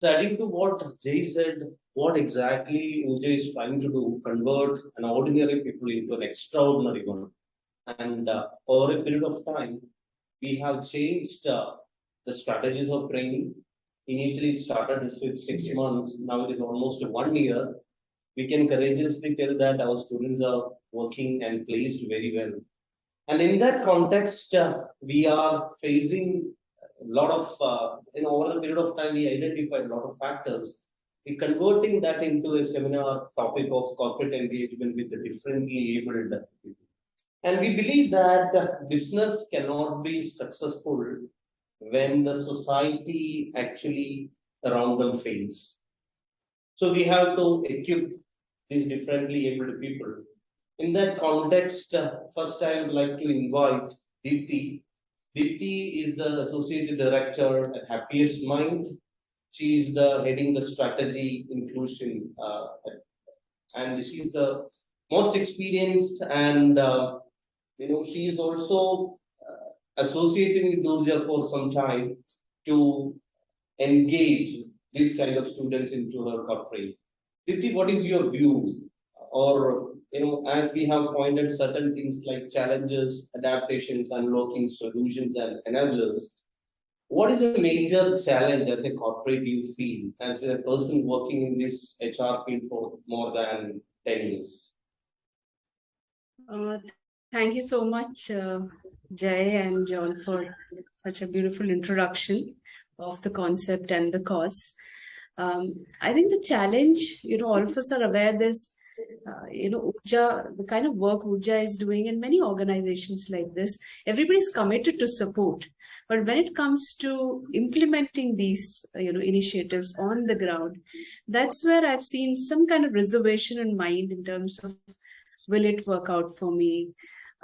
So adding to what Jay said, what exactly Oorjja is trying to do, convert an ordinary people into an extraordinary one. And over a period of time, we have changed the strategies of training. Initially, it started with 6 months. Now it is almost 1 year. We can courageously tell that our students are working and placed very well. And in that context, we are facing a lot of, over the period of time, we identified a lot of factors. We converting that into a seminar topic of corporate engagement with the differently abled people. And we believe that business cannot be successful when the society actually around them fails. So we have to equip these differently abled people. In that context, first I would like to invite Deepti. Deepti is the Associate Director at Happiest Mind. She is the heading the strategy inclusion, and she is the most experienced, and she is also associating with Oorjja for some time to engage these kind of students into her corporate. Deepti, what is your view? Or, as we have pointed certain things like challenges, adaptations, unlocking solutions, and enablers, what is the major challenge as a corporate you feel as a person working in this HR field for more than 10 years? Thank you so much, Jay and John, for such a beautiful introduction of the concept and the cause. I think the challenge, all of us are aware there's, Oorjja, the kind of work Oorjja is doing in many organizations like this, everybody's committed to support. But when it comes to implementing these, initiatives on the ground, that's where I've seen some kind of reservation in mind in terms of, will it work out for me?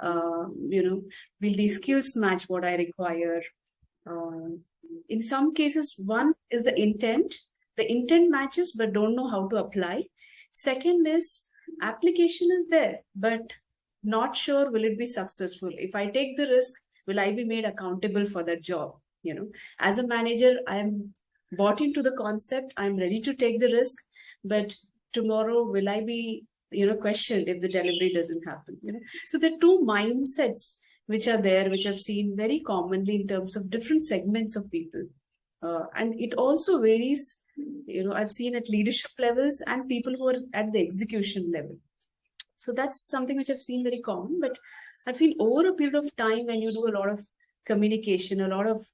Will these skills match what I require? In some cases, one is the intent. The intent matches, but don't know how to apply. Second is application is there, but not sure will it be successful. If I take the risk, will I be made accountable for that job? As a manager, I'm bought into the concept. I'm ready to take the risk, but tomorrow will I be questioned if the delivery doesn't happen? So there are two mindsets which are there, which I've seen very commonly in terms of different segments of people, and it also varies. I've seen at leadership levels and people who are at the execution level. So that's something which I've seen very common, but I've seen over a period of time when you do a lot of communication, a lot of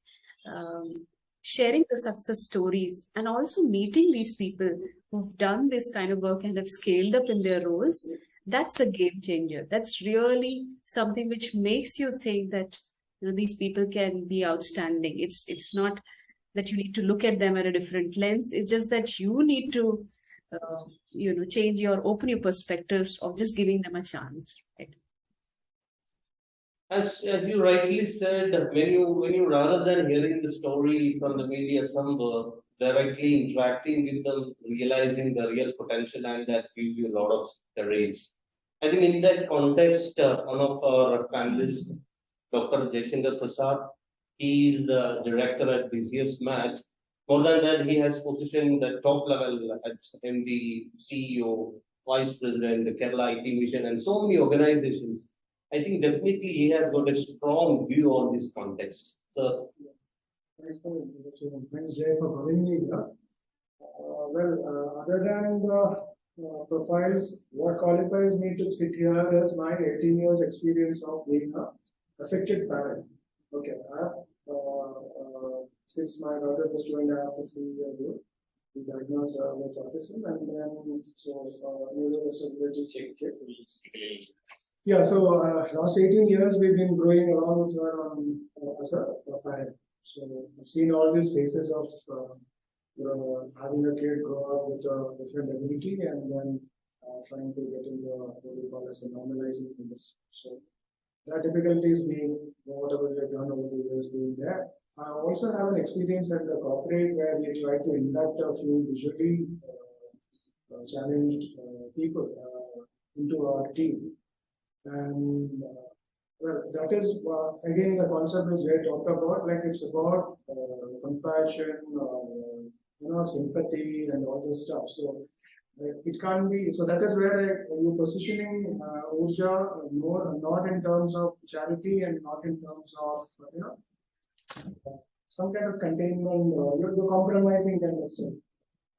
sharing the success stories, and also meeting these people who've done this kind of work and have scaled up in their roles, that's a game changer. That's really something which makes you think that these people can be outstanding. It's not that you need to look at them at a different lens. It's just that you need to change open your perspectives of just giving them a chance, right? As you rightly said, when you rather than hearing the story from the media somewhere, directly interacting with them, realizing the real potential, and that gives you a lot of courage. I think in that context, one of our panelists, Dr. Jayasankar Prasad, he is the director at DCSMAT. More than that, he has positioned the top level at MD, CEO, Vice President, the Kerala IT Mission, and so many organizations. I think definitely he has got a strong view on this context. So, thanks for the introduction. Thanks, Jay, for having me here. Other than the profiles, what qualifies me to sit here is my 18 years experience of being an affected parent. Okay, I have, since my daughter was 2.5 to 3 years old, we diagnosed her with autism, and then yeah, so last 18 years we've been growing along with her on, as a parent. So I've seen all these phases of having a kid grow up with a different ability and then trying to get into what we call as a normalizing industry. So that difficulty is being whatever we've done over the years being there. I also have an experience at the corporate where we try to induct a few visually challenged people into our team. And that is again the concept which we talked about. Like it's about compassion, sympathy and all this stuff. So it can't be. So that is where you're positioning Oorjja more, not in terms of charity and not in terms of some kind of containment. You're compromising kind of stuff.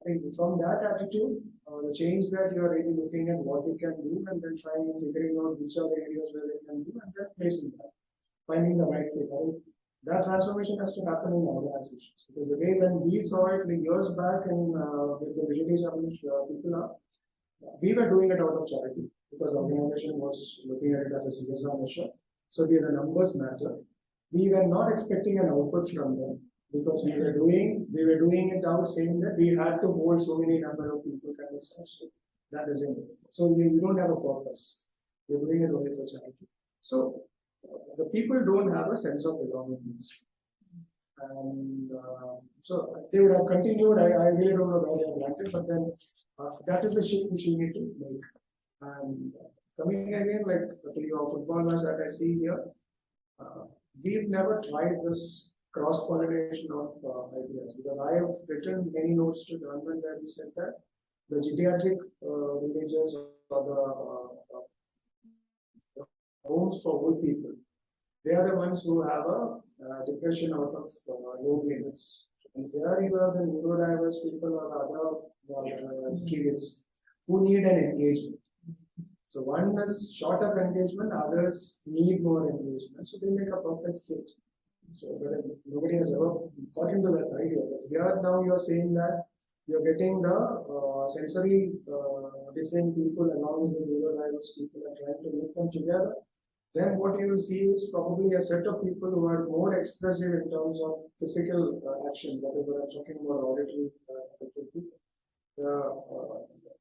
I think from that attitude, the change that you are really looking at what they can do and then trying and figuring out which are the areas where they can do and then placing that, finding the right fit. I think that transformation has to happen in organizations because the way when we saw it years back and with the visually challenged people are, we were doing it out of charity because the organization was looking at it as a CSR measure. So the numbers matter. We were not expecting an output from them because we were doing it out saying that we had to hold so many number of people kind of stuff. So that isn't it. So we don't have a purpose. We're doing it only for charity. So the people don't have a sense of belonging. And so they would have continued. I really don't know where they have landed, but then that is the shift which we need to make. And coming again, like to your football match that I see here, we've never tried this cross-pollination of ideas because I have written many notes to government where we said that the geriatric villages or the homes for old people, they are the ones who have a depression out of loneliness. And there you have the neurodiverse people or the other kids who need an engagement. So one is short of engagement, others need more engagement. So they make a perfect fit. So nobody has ever got into that idea. But here now you are saying that you're getting the sensory different people along with the neurodiverse people and trying to make them together. Then what you will see is probably a set of people who are more expressive in terms of physical actions. That is what I'm talking about auditory people.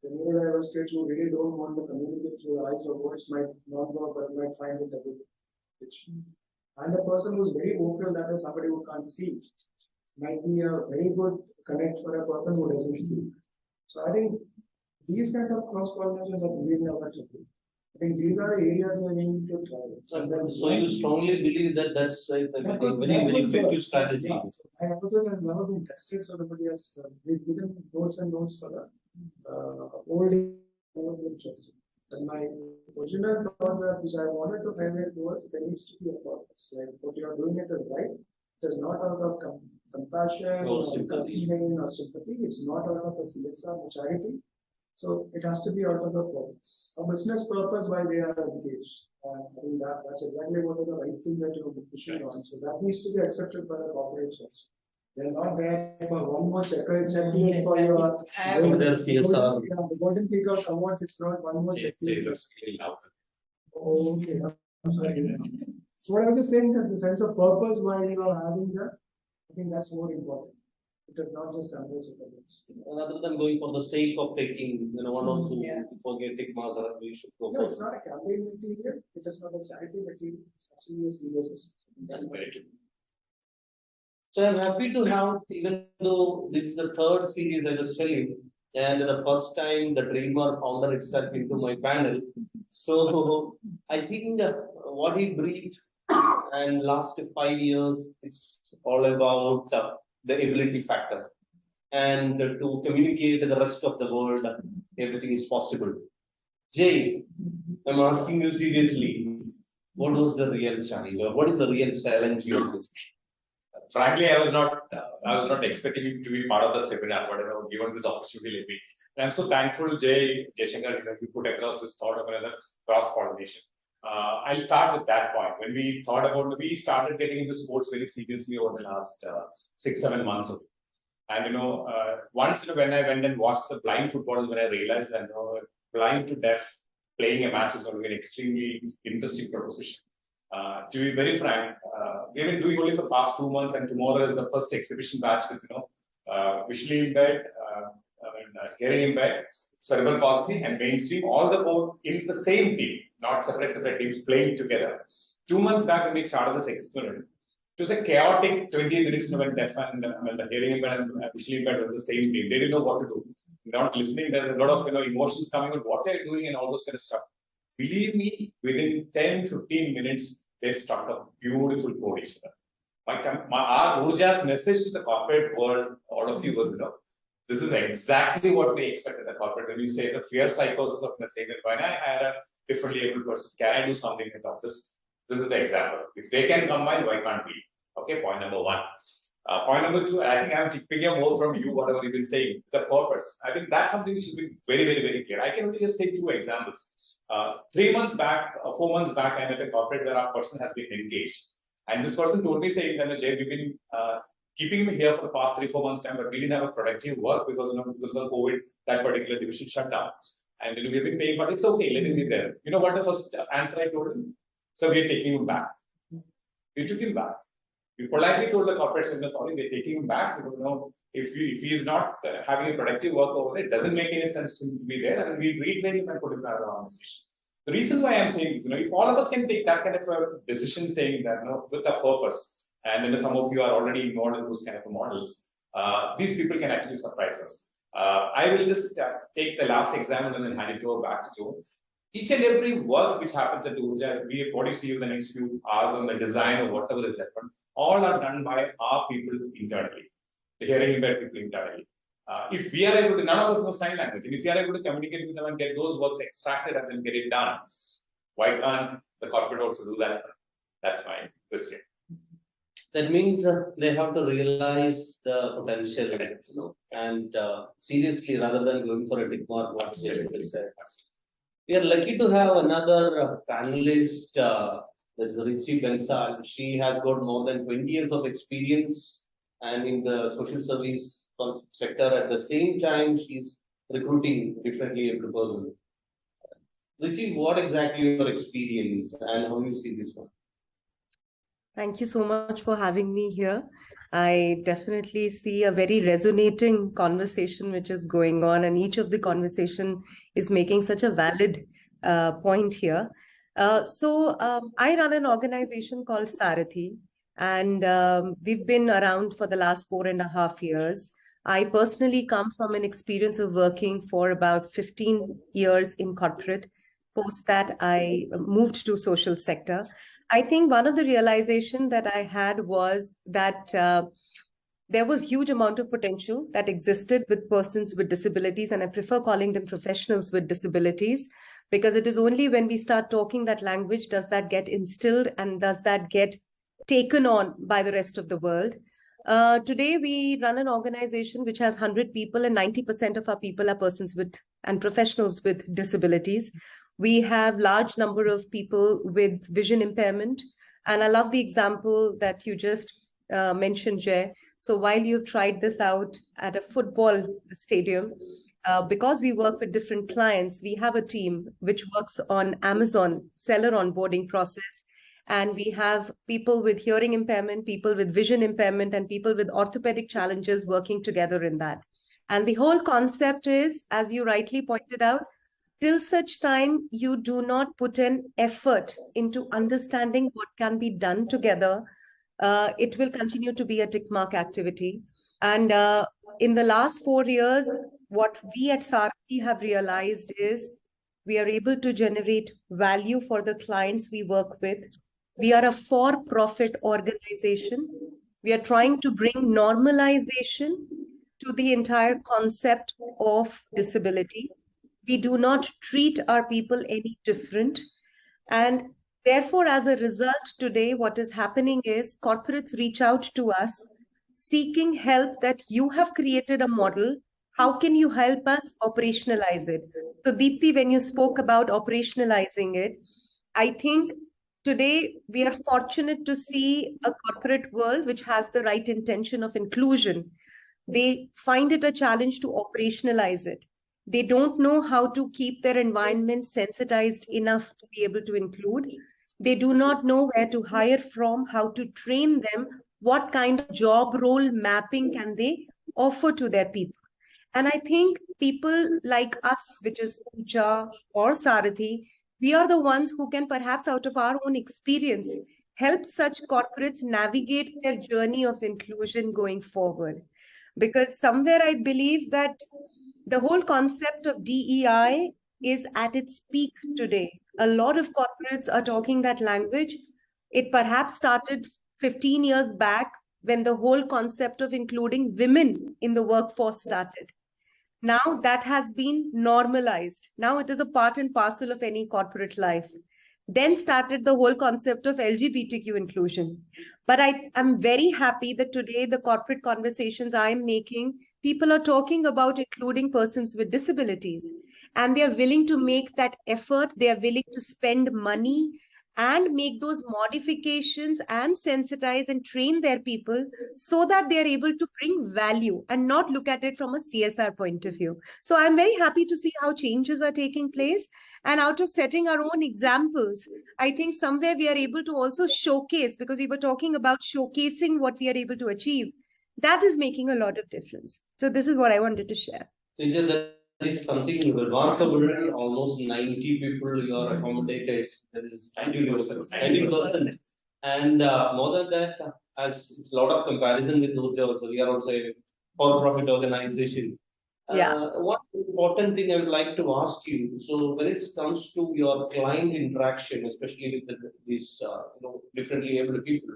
The neurodiverse kids who really don't want to communicate through eyes or words might not work, but might find it a bit rich. And a person who's very vocal, that is somebody who can't see, might be a very good connect for a person who doesn't speak. So I think these kind of cross-pollinations are really available. I think these are the areas we need to try. So you strongly believe that that's a very effective strategy. Yeah. My hypothesis has never been tested, so nobody has. We've given notes and notes for the old interesting. And my original thought that which I wanted to highlight was there needs to be a purpose. Like what you are doing it is right. It is not out of compassion or sympathy. It's not out of a CSR or charity. So it has to be out of a purpose, a business purpose why they are engaged. I think that's exactly what is the right thing that you're pushing on. So that needs to be accepted by the corporations. They're not there for one more checklist for your CSR. The golden peak of awards. It's not one more checklist. Okay, I'm sorry. So what I was just saying that the sense of purpose why you are having that, I think that's more important. It is not just hundreds of others. Rather than going for the sake of taking, one or two, forget take mother, we should go. No, it's not a campaign material. It is not a charity material. It's actually a serious. That's very true. So I'm happy to have, even though this is the third series I was telling, and the first time the Dreamer founder itself into my panel. So I think what he breathed and last 5 years is all about the ability factor. And to communicate to the rest of the world, everything is possible. Jay, I'm asking you seriously, what was the real challenge? Or what is the real challenge you are facing? Frankly, I was not expecting him to be part of the seminar, but given this opportunity lately. And I'm so thankful, Jayasankar, you put across this thought of another cross-pollination. I'll start with that point. When we thought about, we started getting into sports very seriously over the last 6-7 months. And once when I went and watched the blind footballers, when I realized that blind to deaf playing a match is going to be an extremely interesting proposition. To be very frank, we've been doing only for the past 2 months, and tomorrow is the first exhibition batch with visually impaired, hearing impaired, cerebral palsy, and mainstream, all the four in the same team, not separate teams playing together. 2 months back when we started this experiment, it was a chaotic 20 minutes when deaf and when the hearing impaired and visually impaired were the same team. They didn't know what to do. Not listening, there are a lot of emotions coming out, what they're doing and all those kind of stuff. Believe me, within 10-15 minutes, they struck a beautiful chord each other. Our Oorjja's message to the corporate world, all of you was, This is exactly what we expect at the corporate. When you say the fear psychosis of saying that when I hire a differently able person, can I do something in the office? This is the example. If they can combine, why can't we? Okay, point number one. Point number two, I think I'm picking up more from you, whatever you've been saying, the purpose. I think that's something which should be very, very, very clear. I can only just say two examples. 3 months back, 4 months back, I met a corporate where our person has been engaged. And this person told me saying that, Jay, we've been keeping me here for the past 3-4 months time, but we didn't have a productive work because, because of COVID, that particular division shut down. And we've been paying, but it's okay, let him be there. You know what the first answer I told him? So we're taking him back. We took him back. We politely told the corporate center, sorry, we're taking him back. If he is not having a productive work over there, it doesn't make any sense to be there. And we retrain him and put him in another organization. The reason why I'm saying is, if all of us can take that kind of a decision saying that, with a purpose, and some of you are already involved in those kind of models, these people can actually surprise us. I will just take the last example and then hand it over back to Joe. Each and every work which happens at Oorjja, what you see in the next few hours on the design or whatever is happened, all are done by our people internally, the hearing impaired people internally. If we are able to, none of us know sign language, and if we are able to communicate with them and get those works extracted and then get it done, why can't the corporate also do that? That's my question. That means they have to realize the potential in it, and seriously, rather than going for a tick mark, what they said. We are lucky to have another panelist, that's Richa Bansal. She has got more than 20 years of experience and in the social service sector. At the same time, she's recruiting differently every person. Richa, what exactly your experience and how you see this one? Thank you so much for having me here. I definitely see a very resonating conversation which is going on, and each of the conversation is making such a valid point here. I run an organization called Saarathee, and we've been around for the last 4.5 years. I personally come from an experience of working for about 15 years in corporate. Post that, I moved to social sector. I think one of the realization that I had was that there was huge amount of potential that existed with persons with disabilities, and I prefer calling them professionals with disabilities, because it is only when we start talking that language does that get instilled and does that get taken on by the rest of the world. Today, we run an organization which has 100 people, and 90% of our people are persons with and professionals with disabilities. We have large number of people with vision impairment. And I love the example that you just mentioned, Jay. So while you've tried this out at a football stadium, because we work with different clients, we have a team which works on Amazon seller onboarding process. And we have people with hearing impairment, people with vision impairment, and people with orthopedic challenges working together in that. And the whole concept is, as you rightly pointed out, till such time you do not put an effort into understanding what can be done together, it will continue to be a tick mark activity. And in the last 4 years, what we at Saarathee have realized is we are able to generate value for the clients we work with. We are a for-profit organization. We are trying to bring normalization to the entire concept of disability. We do not treat our people any different. And therefore, as a result today, what is happening is corporates reach out to us seeking help that you have created a model. How can you help us operationalize it? So Deepti, when you spoke about operationalizing it, I think today we are fortunate to see a corporate world which has the right intention of inclusion. They find it a challenge to operationalize it. They don't know how to keep their environment sensitized enough to be able to include. They do not know where to hire from, how to train them, what kind of job role mapping can they offer to their people. And I think people like us, which is Oorjja or Saarathee, we are the ones who can perhaps out of our own experience help such corporates navigate their journey of inclusion going forward. Because somewhere I believe that the whole concept of DEI is at its peak today. A lot of corporates are talking that language. It perhaps started 15 years back when the whole concept of including women in the workforce started. Now that has been normalized. Now it is a part and parcel of any corporate life. Then started the whole concept of LGBTQ inclusion. But I am very happy that today the corporate conversations I'm making, people are talking about including persons with disabilities. And they are willing to make that effort. They are willing to spend money and make those modifications and sensitize and train their people so that they are able to bring value and not look at it from a CSR point of view. So I'm very happy to see how changes are taking place. And out of setting our own examples, I think somewhere we are able to also showcase, because we were talking about showcasing what we are able to achieve. That is making a lot of difference. So this is what I wanted to share. Richa, that is something remarkable. Almost 90 people you are accommodated. That is 90%. 90%. And more than that, as a lot of comparison with Oorjja also, we are also a for-profit organization. One important thing I would like to ask you. So when it comes to your client interaction, especially with these differently abled people,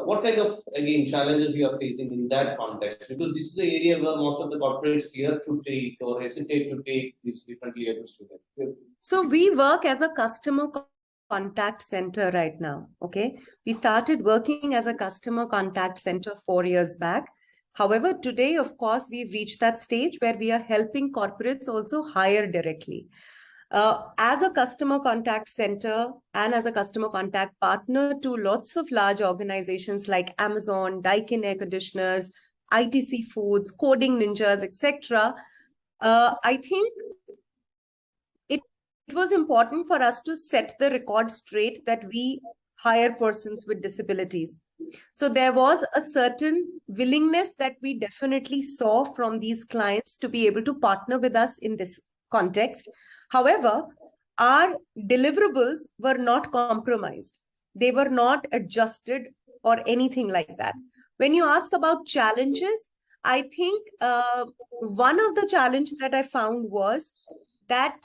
what kind of again challenges you are facing in that context? Because this is the area where most of the corporates fear to take or hesitate to take these differently able students. So we work as a customer contact center right now. Okay, we started working as a customer contact center 4 years back. However, today, of course, we've reached that stage where we are helping corporates also hire directly. As a customer contact center and as a customer contact partner to lots of large organizations like Amazon, Daikin Air Conditioners, ITC Foods, Coding Ninjas, etc., I think it was important for us to set the record straight that we hire persons with disabilities. So there was a certain willingness that we definitely saw from these clients to be able to partner with us in this context. However, our deliverables were not compromised. They were not adjusted or anything like that. When you ask about challenges, I think one of the challenges that I found was that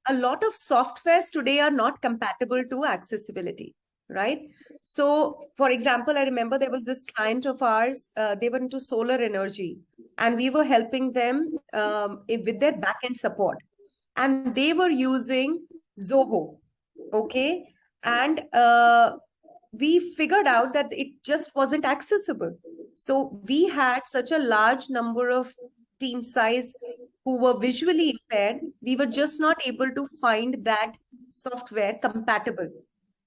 a lot of softwares today are not compatible to accessibility, right? So, for example, I remember there was this client of ours, they were into solar energy, and we were helping them with their backend support. And they were using Zoho, okay? And we figured out that it just wasn't accessible. So we had such a large number of team size who were visually impaired. We were just not able to find that software compatible.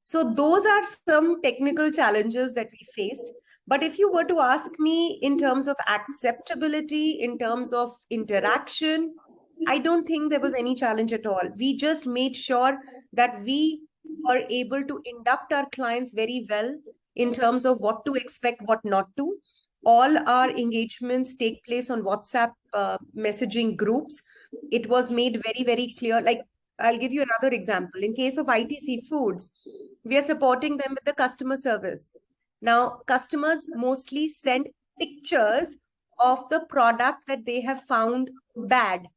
So those are some technical challenges that we faced. But if you were to ask me in terms of acceptability, in terms of interaction, I don't think there was any challenge at all. We just made sure that we were able to induct our clients very well in terms of what to expect, what not to. All our engagements take place on WhatsApp messaging groups. It was made very, very clear. Like, I'll give you another example. In case of ITC Foods, we are supporting them with the customer service. Now, customers mostly send pictures of the product that they have found bad.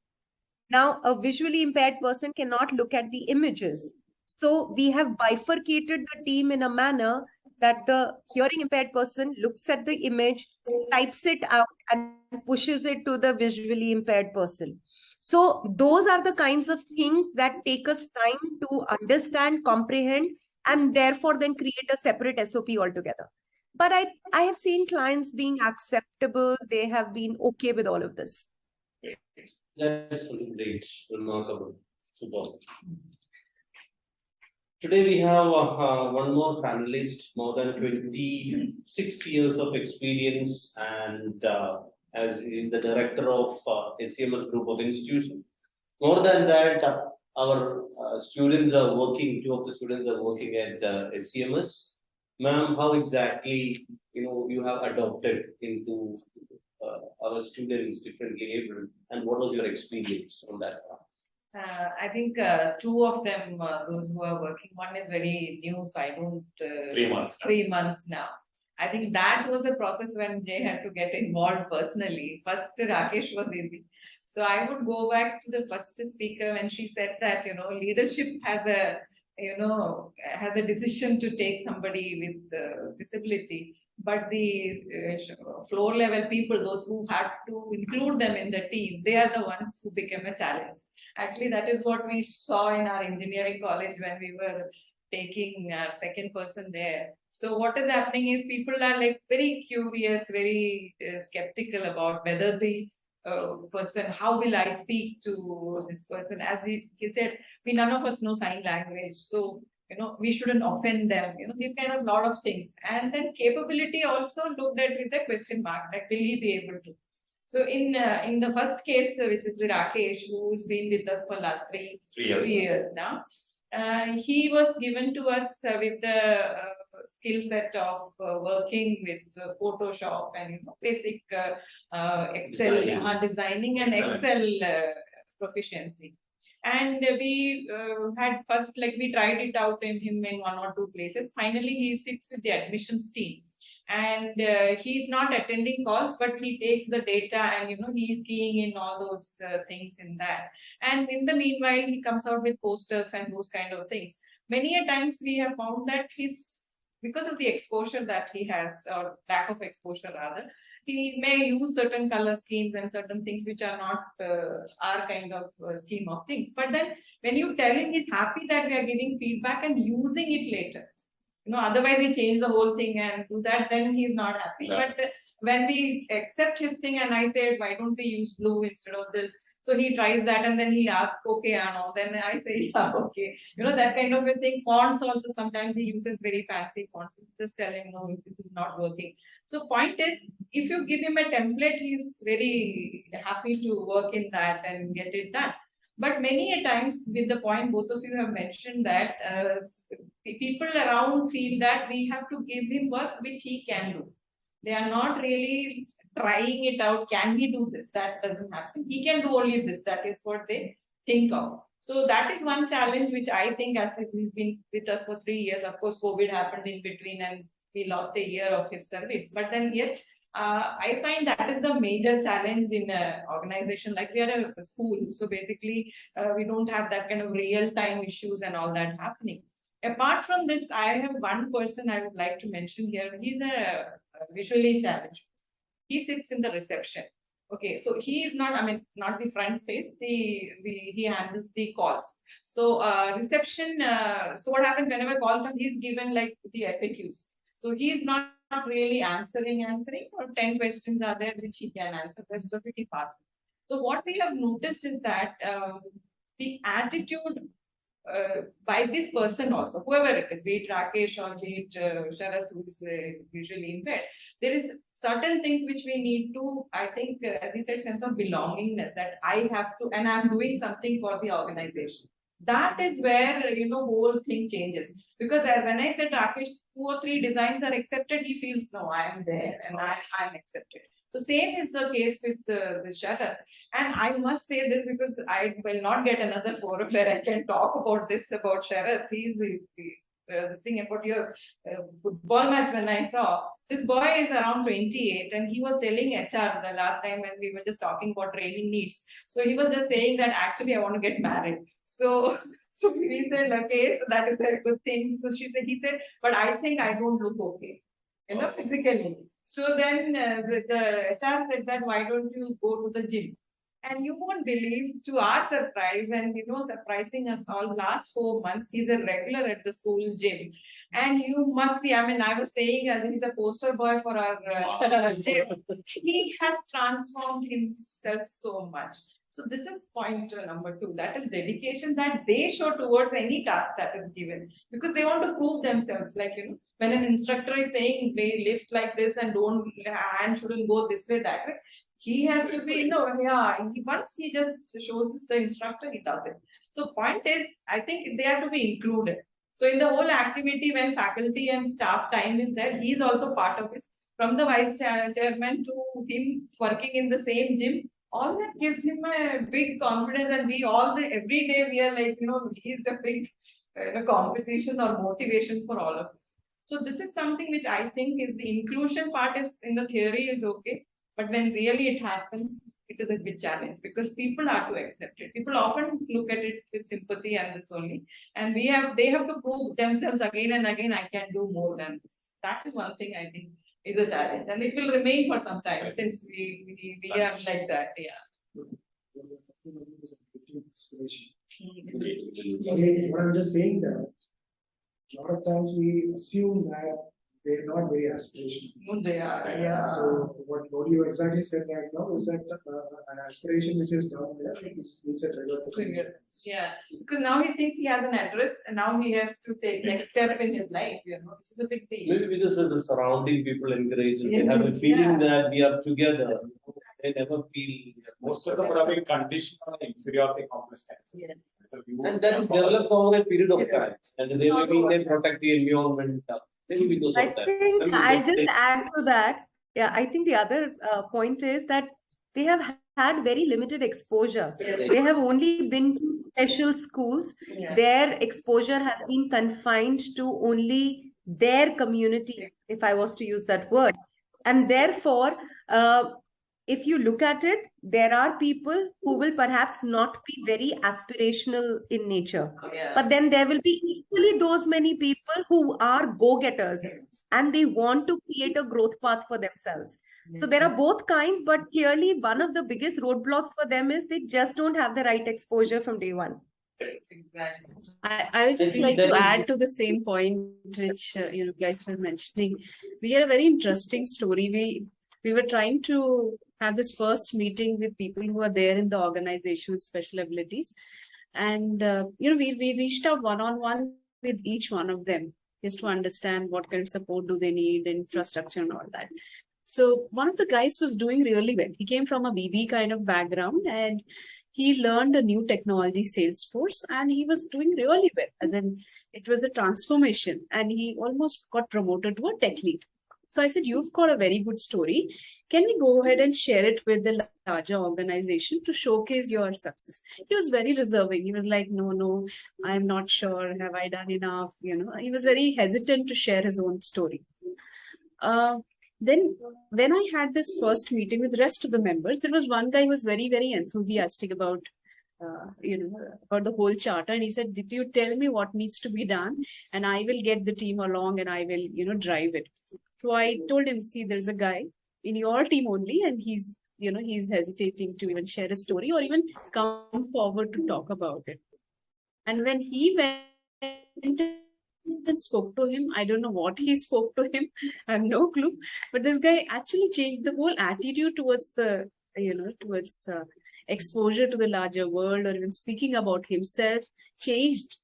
Now, a visually impaired person cannot look at the images. So we have bifurcated the team in a manner that the hearing impaired person looks at the image, types it out, and pushes it to the visually impaired person. So those are the kinds of things that take us time to understand, comprehend, and therefore then create a separate SOP altogether. But I have seen clients being acceptable. They have been okay with all of this. That's great, remarkable, super. Today we have one more panelist, more than 26 years of experience, and as is the director of SCMS group of institutions. More than that, our students are working. Two of the students are working at SCMS. Ma'am, how exactly you have adopted into our students differently able, and what was your experience on that front? I think two of them, those who are working, one is very new, so I don't. 3 months. 3 months now. I think that was a process when Jay had to get involved personally. First, Rakesh was easy. So I would go back to the first speaker when she said that, leadership has a, has a decision to take somebody with disability. but the floor level people, those who had to include them in the team, they are the ones who became a challenge. Actually, that is what we saw in our engineering college when we were taking our second person there. So what is happening is people are like very curious, very skeptical about whether the person, how will I speak to this person? As he said, we none of us know sign language, so we shouldn't offend them. These kind of lot of things, and then capability also looked at with a question mark, like will he be able to? So in the first case, which is the Rakesh, who's been with us for last three years now, he was given to us with the skill set of working with Photoshop and basic Excel designing and Excel proficiency. And we had first, like we tried it out in him in 1 or 2 places. Finally, he sits with the admissions team. And he's not attending calls, but he takes the data and he's keying in all those things in that. And in the meanwhile, he comes out with posters and those kind of things. Many a times we have found that because of the exposure that he has, or lack of exposure rather, he may use certain color schemes and certain things which are not our kind of scheme of things. But then when you tell him, he's happy that we are giving feedback and using it later. Otherwise we change the whole thing and do that, then he's not happy. Yeah. But when we accept his thing and I said, why don't we use blue instead of this? So he tries that and then he asks, okay, Anno. Then I say, yeah, okay. That kind of a thing. Fonts also, sometimes he uses very fancy fonts. Just tell him, no, this is not working. So point is, if you give him a template, he's very happy to work in that and get it done. But many a times, with the point both of you have mentioned, that people around feel that we have to give him work which he can do. They are not really trying it out. Can he do this? That doesn't happen. He can do only this. That is what they think of. So that is one challenge which I think, as he's been with us for 3 years. Of course, COVID happened in between and we lost a year of his service. But then yet, I find that is the major challenge in an organization. Like we are a school, so basically we don't have that kind of real-time issues and all that happening. Apart from this, I have one person I would like to mention here. He's a visually challenged. He sits in the reception. Okay, so he is not, not the front face. He handles the calls. So reception. So what happens whenever call comes? He's given like the FAQs. So he's not really answering, or 10 questions are there which he can answer. The rest of it he passes. So what we have noticed is that the attitude by this person also, whoever it is, be it Rakesh or be it Sharath, who is usually in bed, there is certain things which we need to, I think, as he said, sense of belongingness, that I have to, and I'm doing something for the organization. That is where, whole thing changes. Because when I said Rakesh, 2 or 3 designs are accepted, he feels, no, I am there and I'm accepted. So same is the case with Sharath. And I must say this because I will not get another forum where I can talk about this, about Sharath. He's this thing about your football match when I saw. This boy is around 28 and he was telling HR the last time when we were just talking about training needs. So he was just saying that actually I want to get married. So we said, okay, so that is a good thing. So he said, but I think I don't look okay, physically. So then the HR said that, why don't you go to the gym? And you won't believe, to our surprise, and surprising us all, last 4 months, he's a regular at the school gym. And you must see, I was saying, he's a poster boy for our gym. He has transformed himself so much. So this is point number 2. That is dedication that they show towards any task that is given. Because they want to prove themselves. Like, when an instructor is saying they lift like this and hand shouldn't go this way, that way. He has to be, once he just shows us the instructor, he does it. So point is, I think they have to be included. So in the whole activity, when faculty and staff time is there, he's also part of it. From the vice chairman to him working in the same gym, all that gives him a big confidence. And every day we are like, he's a big competition or motivation for all of us. So this is something which I think is the inclusion part is in the theory is okay. But when really it happens, it is a big challenge because people have to accept it. People often look at it with sympathy and this only. And they have to prove themselves again and again, I can do more than this. That is one thing I think is a challenge, and it will remain for some time since we are like that. Yeah. Inspiration. What I'm just saying that a lot of times we assume that they're not very aspirational. No, they are. Yeah. So what you exactly said right now is that an aspiration which is down there, it needs a trigger. Yeah, because now he thinks he has an address, and now he has to take next step in his life. You know, this is a big deal. Maybe because of the surrounding people encourage and they have a feeling that we are together. They never feel. Most of them are having conditional inferiority complex. Yes. And that is developed over a period of time. And they may be they protect the environment. Maybe because I of that. think I'll just add to that. Yeah, I think the other point is that they have had very limited exposure. Yes. They have only been to special schools. Yeah. Their exposure has been confined to only their community, if I was to use that word. And therefore, if you look at it, there are people who will perhaps not be very aspirational in nature. Yeah. But then there will be equally those many people who are go-getters and they want to create a growth path for themselves. So there are both kinds, but clearly one of the biggest roadblocks for them is they just don't have the right exposure from day one. Exactly. I would just think like that to is- add to the same point which you guys were mentioning. We had a very interesting story. We were trying to have this first meeting with people who are there in the organization with special abilities, and we reached out one-on-one with each one of them just to understand what kind of support do they need, infrastructure and all that. So one of the guys was doing really well. He came from a BB kind of background and he learned a new technology, Salesforce, and he was doing really well. As in, it was a transformation and he almost got promoted to a tech lead. So I said, you've got a very good story. Can we go ahead and share it with the larger organization to showcase your success? He was very reserving. He was like, no, I'm not sure. Have I done enough? He was very hesitant to share his own story. Then when I had this first meeting with the rest of the members, there was one guy who was very, very enthusiastic about the whole charter. And he said, did you tell me what needs to be done? And I will get the team along and I will, drive it. So I told him, see, there's a guy in your team only, and he's hesitating to even share a story or even come forward to talk about it. And when he went and spoke to him, I don't know what he spoke to him. I have no clue. But this guy actually changed the whole attitude towards the, exposure to the larger world or even speaking about himself changed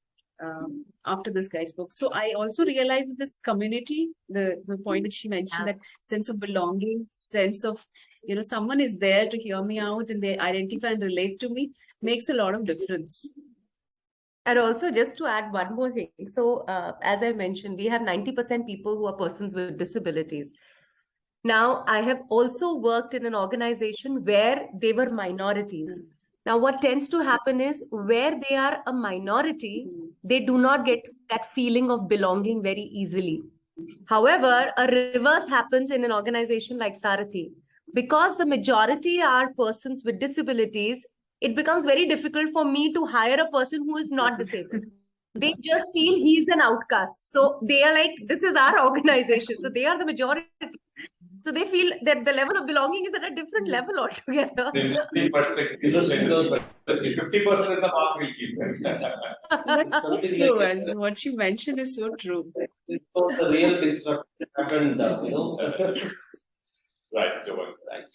after this guy spoke. So I also realized that this community, the point that she mentioned, that sense of belonging, sense of, someone is there to hear me out and they identify and relate to me, makes a lot of difference. And also, just to add one more thing. So, as I mentioned, we have 90% people who are persons with disabilities. Now, I have also worked in an organization where they were minorities. Now, what tends to happen is where they are a minority, they do not get that feeling of belonging very easily. However, a reverse happens in an organization like Saarathee. Because the majority are persons with disabilities, it becomes very difficult for me to hire a person who is not disabled. They just feel he's an outcast. So they are like, this is our organization. So they are the majority. So they feel that the level of belonging is at a different level altogether. 50% of the mark will keep. That's so true. And what you mentioned is so true. It's not the real disruption happened, Right, Jomon. Right.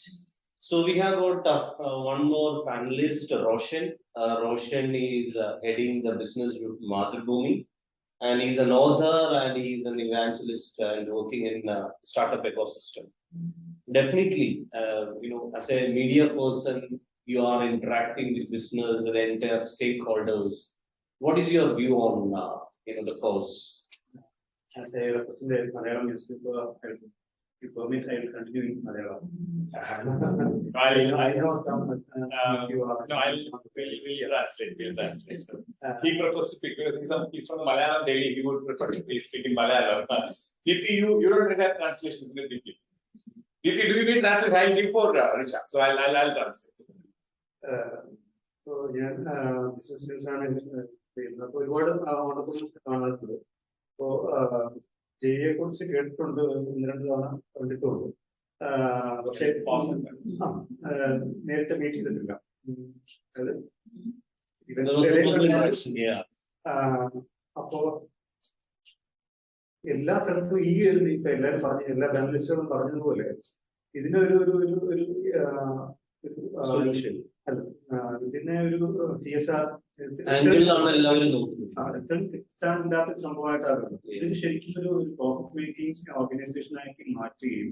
So we have got one more panelist, Roshan. Roshan is heading the business with Mathrubhumi, and he's an author and he's an evangelist and working in startup ecosystem. Definitely, as a media person, you are interacting with business and entire stakeholders. What is your view on the cause? As a representative Malayalam newspaper, if you permit, I will continue in Malayalam. I know some. We'll translate. So, he prefers to speak because he's from Malayalam daily. He would prefer to speak in Malayalam. Deepti, you don't need that translation. Deepti, do you need translation? I'll give for Richa. So I'll translate. So yeah, business news ആണ് ഒരുപാട് ഓണപ്പുറം കാണാറുണ്ട്. So ജെയെ കുറിച്ച് കേട്ടിട്ടുണ്ട്, ഒന്ന് രണ്ട് തവണ കണ്ടിട്ടുള്ളൂ. പക്ഷെ നേരിട്ട് മീറ്റ് ചെയ്തിട്ടില്ല. അത് അപ്പോ എല്ലാ സ്ഥലത്തും ഈ ഒരു ഇപ്പൊ എല്ലാവരും പറഞ്ഞു, എല്ലാ പാനലിസ്റ്റുകളും പറഞ്ഞതുപോലെ ഇതിനൊരു ഇതിനെ ഒരു CSR കിട്ടാനില്ലാത്ത സംഭവമായിട്ടാണ്. ഇതിന് ശരിക്കും ഒരു പ്രോഫിറ്റ് മേക്കിംഗ് ഓർഗനൈസേഷനാക്കി മാറ്റുകയും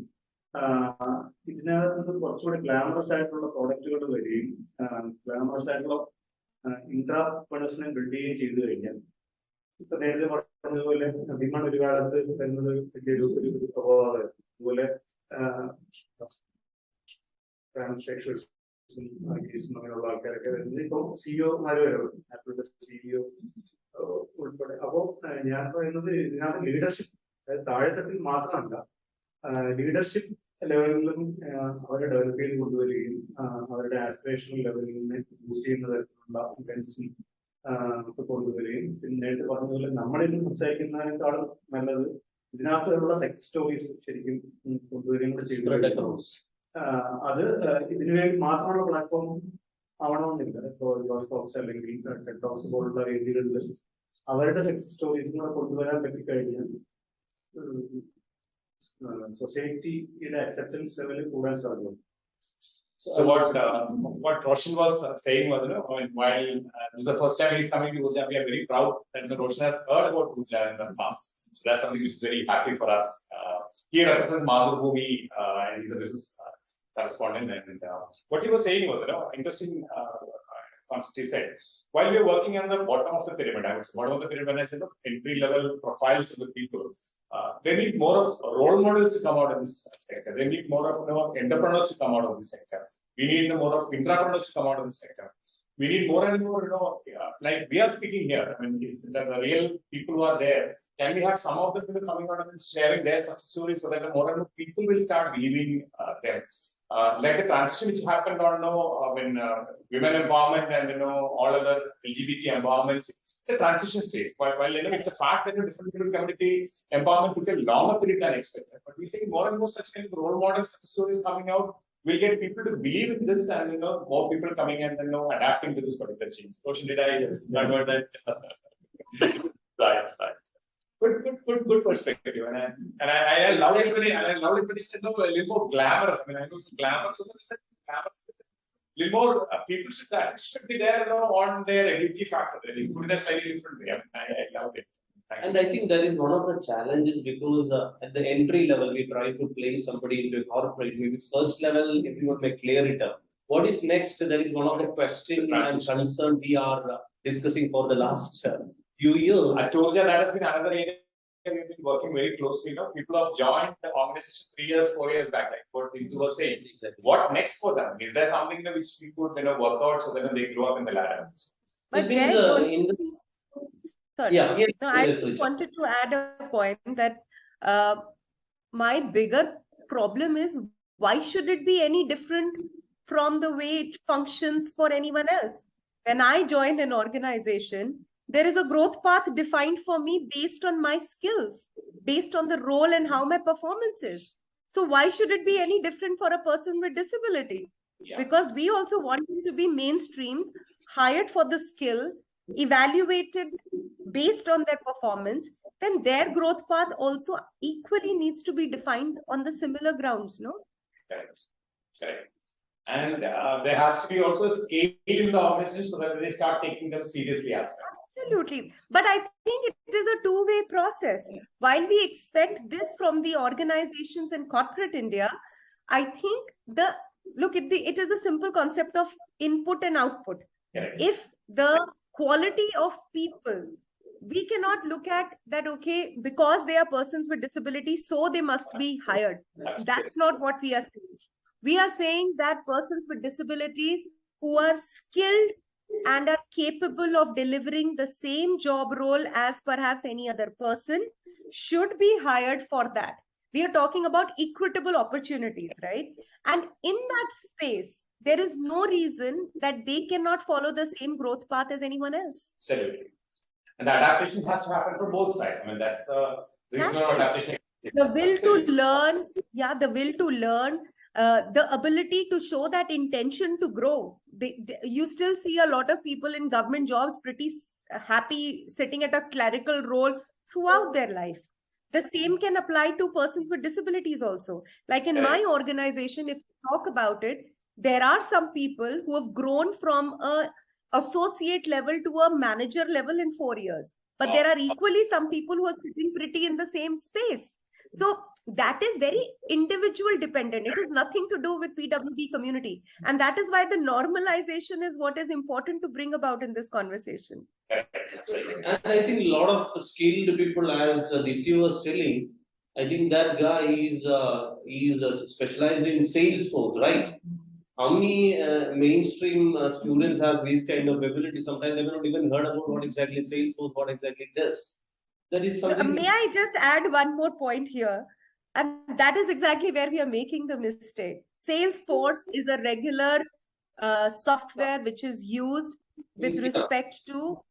ഇതിനകത്ത് കുറച്ചുകൂടി ഗ്ലാമറസ് ആയിട്ടുള്ള പ്രോഡക്റ്റുകൾ വരികയും ഗ്ലാമറസ് ആയിട്ടുള്ള ഇൻട്രാപ്രണേഴ്സിനെ ബിൽഡ് ചെയ്യുകയും ചെയ്തു കഴിഞ്ഞാൽ, ഇപ്പൊ നേരത്തെ പറഞ്ഞതുപോലെ ഡിമാൻ ഒരു കാലത്ത് വരുന്നത് വലിയൊരു പ്രഭാവമായിരുന്നു. അതുപോലെ ട്രാൻസാക്ഷൻസ് അങ്ങനെയുള്ള ആൾക്കാരൊക്കെ വരുന്നത് ഇപ്പൊ CEO-മാര് വരെ ആപ്പിളിന്റെ CEO ഉൾപ്പെടെ. അപ്പോ ഞാൻ പറയുന്നത് ഇതിനകത്ത് ലീഡർഷിപ്പ്, അതായത് താഴെത്തട്ടിൽ മാത്രമല്ല ലീഡർഷിപ്പ് ലെവലിലും അവരെ ഡെവലപ്പ് ചെയ്ത് കൊണ്ടുവരികയും അവരുടെ ആസ്പിറേഷണൽ ലെവലിനെ ബൂസ്റ്റ് ചെയ്യുന്ന തരത്തിലുള്ള ഇവന്റ്സും കൊണ്ടുവരികയും, പിന്നെ നേരത്തെ പറഞ്ഞതുപോലെ നമ്മളിന്ന് സംസാരിക്കുന്നതിനേക്കാളും നല്ലത് ഇതിനകത്തുള്ള സക്സസ് സ്റ്റോറീസ് ശരിക്കും കൊണ്ടുവരികയും കൂടെ ചെയ്തു. അത് ഇതിനു വേണ്ടി മാത്രമുള്ള പ്ലാറ്റ്ഫോം ആവണമെന്നില്ല. ഇപ്പോൾ ജോസ് ടോക്സ് അല്ലെങ്കിൽ ടെഡ് ടോക്സ് പോലുള്ള രീതികളിൽ അവരുടെ സക്സസ് സ്റ്റോറീസ് കൂടെ കൊണ്ടുവരാൻ പറ്റിക്കഴിഞ്ഞാൽ സൊസൈറ്റിയുടെ അക്സെപ്റ്റൻസ് ലെവലിൽ കൂടാൻ സാധ്യത. So what Roshan was saying was, while this is the first time he's coming to Oorjja, we are very proud that Roshan has heard about Oorjja in the past. So that's something which is very happy for us. He represents Mathrubhumi, and he's a business correspondent. And what he was saying was, interesting concept he said. While we are working on the bottom of the pyramid, I would say, bottom of the pyramid, when I say the entry-level profiles of the people, they need more of role models to come out of this sector. They need more of entrepreneurs to come out of this sector. We need more of intrapreneurs to come out of this sector. We need more and more, like we are speaking here. I mean, is that the real people who are there? Can we have some of them coming out and sharing their success stories so that more and more people will start believing them? Like the transition which happened on women empowerment and all other LGBT empowerments. It's a transition stage. While it's a fact that different community empowerment took a longer period than expected. But we see more and more such kind of role models, such stories coming out. We'll get people to believe in this, and more people coming and adapting to this particular change. Roshan, did I convert that? Right. Good perspective. And I love it when he said a little more glamorous. I mean, I know glamorous. So he said glamorous. Little more people should be there on their ability factor. They put it in a slightly different way. I love it. And I think that is one of the challenges, because at the entry level we try to place somebody into a corporate. Maybe first level, everyone may clear it up. What is next? That is one of the questions and concern we are discussing for the last few years. I told you that has been another area we've been working very closely. People have joined the organization 3 years, 4 years back. Like what Indu was saying. What next for them? Is there something which we could work out so that they grow up in the ladder? But I just wanted to add a point that my bigger problem is, why should it be any different from the way it functions for anyone else? When I joined an organization, there is a growth path defined for me based on my skills, based on the role and how my performance is. So why should it be any different for a person with disability? Yeah. Because we also want them to be mainstreamed, hired for the skill, evaluated based on their performance, then their growth path also equally needs to be defined on the similar grounds, no? Correct. And there has to be also a scale in the organization so that they start taking them seriously as well. Absolutely. But I think it is a two-way process. While we expect this from the organizations in corporate India, I think it is a simple concept of input and output. Correct. If the quality of people, we cannot look at that, okay, because they are persons with disabilities, so they must be hired. That's not what we are saying. We are saying that persons with disabilities who are skilled and are capable of delivering the same job role as perhaps any other person should be hired for that. We are talking about equitable opportunities, right? And in that space, there is no reason that they cannot follow the same growth path as anyone else. Absolutely. And the adaptation has to happen from both sides. I mean, that's Reason of adaptation. The will to learn, the will to learn, the ability to show that intention to grow. You still see a lot of people in government jobs pretty happy sitting at a clerical role throughout their life. The same can apply to persons with disabilities also. Like in my organization, if you talk about it, there are some people who have grown from a associate level to a manager level in 4 years. But there are equally some people who are sitting pretty in the same space. So that is very individual dependent. It is nothing to do with PWD community. And that is why the normalization is what is important to bring about in this conversation. And I think a lot of skilled people, as Deepti was telling, I think that guy is specialized in Salesforce, right? How many mainstream students have these kind of ability? Sometimes they have not even heard about what exactly Salesforce, what exactly it does. That is something. May I just add one more point here? And that is exactly where we are making the mistake. Salesforce is a regular software which is used with respect to,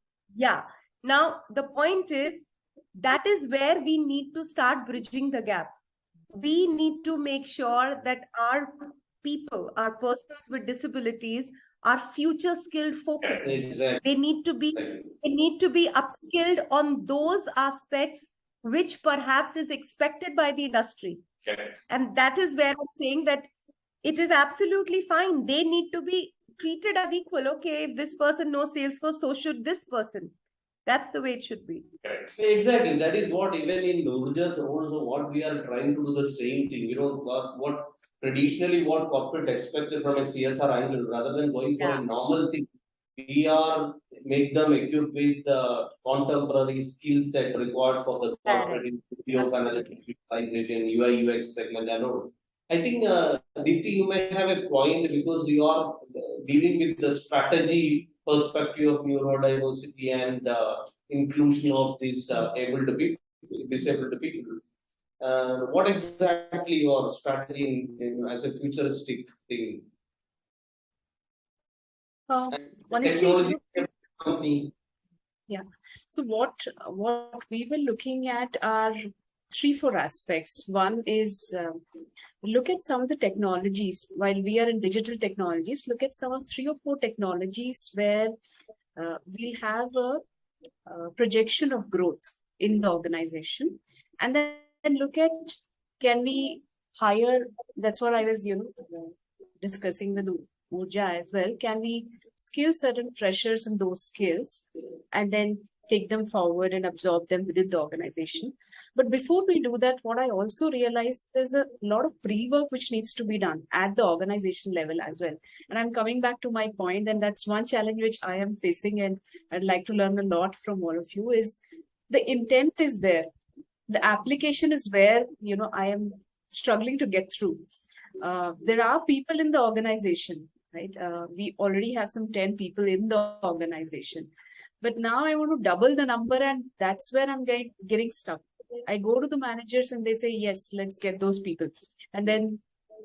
Now, the point is, that is where we need to start bridging the gap. We need to make sure that our people, our persons with disabilities, are future skilled focused. Exactly. They need to be upskilled on those aspects which perhaps is expected by the industry. Correct. And that is where I'm saying that it is absolutely fine. They need to be treated as equal. Okay, if this person knows Salesforce, so should this person. That's the way it should be. Correct. Exactly. That is what even in Oorjja also what we are trying to do the same thing. You know, what traditionally what corporate expects from a CSR angle, rather than going for a normal thing, we are make them equipped with the contemporary skills that required for the corporate in video analytics, visualization, UI UX segment and all. I think Deepti, you may have a point because you are dealing with the strategy perspective of neurodiversity and inclusion of these disabled people. What exactly your strategy as a futuristic thing? Honestly, company. So what we were looking at are 3-4 aspects. One is look at some of the technologies. While we are in digital technologies, look at some of 3 or 4 technologies where we'll have a projection of growth in the organization, and then look at, can we hire? That's what I was discussing with Oorjja as well. Can we skill certain freshers in those skills and then take them forward and absorb them within the organization? But before we do that, what I also realized, there's a lot of pre-work which needs to be done at the organization level as well. And I'm coming back to my point, and that's one challenge which I am facing, and I'd like to learn a lot from all of you, is the intent is there. The application is where, I am struggling to get through. There are people in the organization, right? We already have some 10 people in the organization. But now I want to double the number, and that's where I'm getting stuck. I go to the managers and they say, yes, let's get those people. And then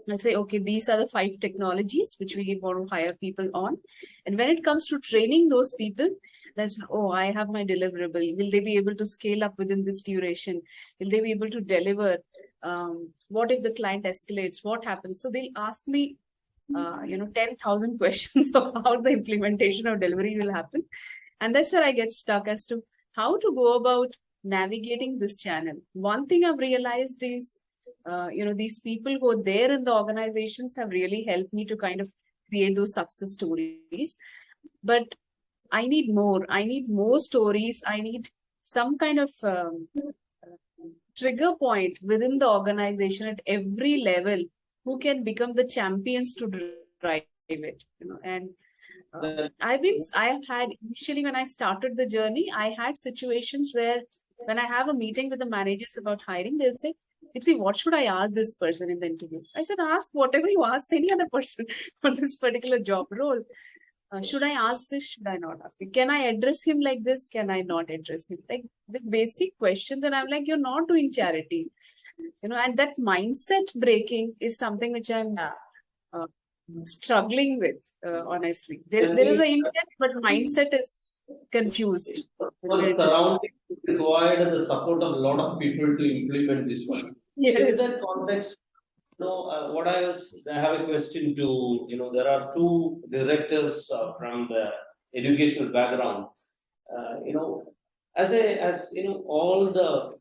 I'll say, okay, these are the 5 technologies which we want to hire people on. And when it comes to training those people, that's, I have my deliverable. Will they be able to scale up within this duration? Will they be able to deliver? What if the client escalates? What happens? So they'll ask me, 10,000 questions of how the implementation or delivery will happen. And that's where I get stuck as to how to go about navigating this channel. One thing I've realized is, these people who are there in the organizations have really helped me to kind of create those success stories. But I need more. I need more stories. I need some kind of trigger point within the organization at every level who can become the champions to drive it. And I have had initially, when I started the journey, I had situations where when I have a meeting with the managers about hiring, they'll say, Deepti, what should I ask this person in the interview? I said, ask whatever you ask any other person for this particular job role. Should I ask this? Should I not ask it? Can I address him like this? Can I not address him? Like the basic questions. And I'm like, you're not doing charity. And that mindset breaking is something which I'm struggling with, honestly. There is an intent, but mindset is confused. Surrounding required the support of a lot of people to implement this one. So in Yes. that context, I have a question to, there are two directors from the educational background. All the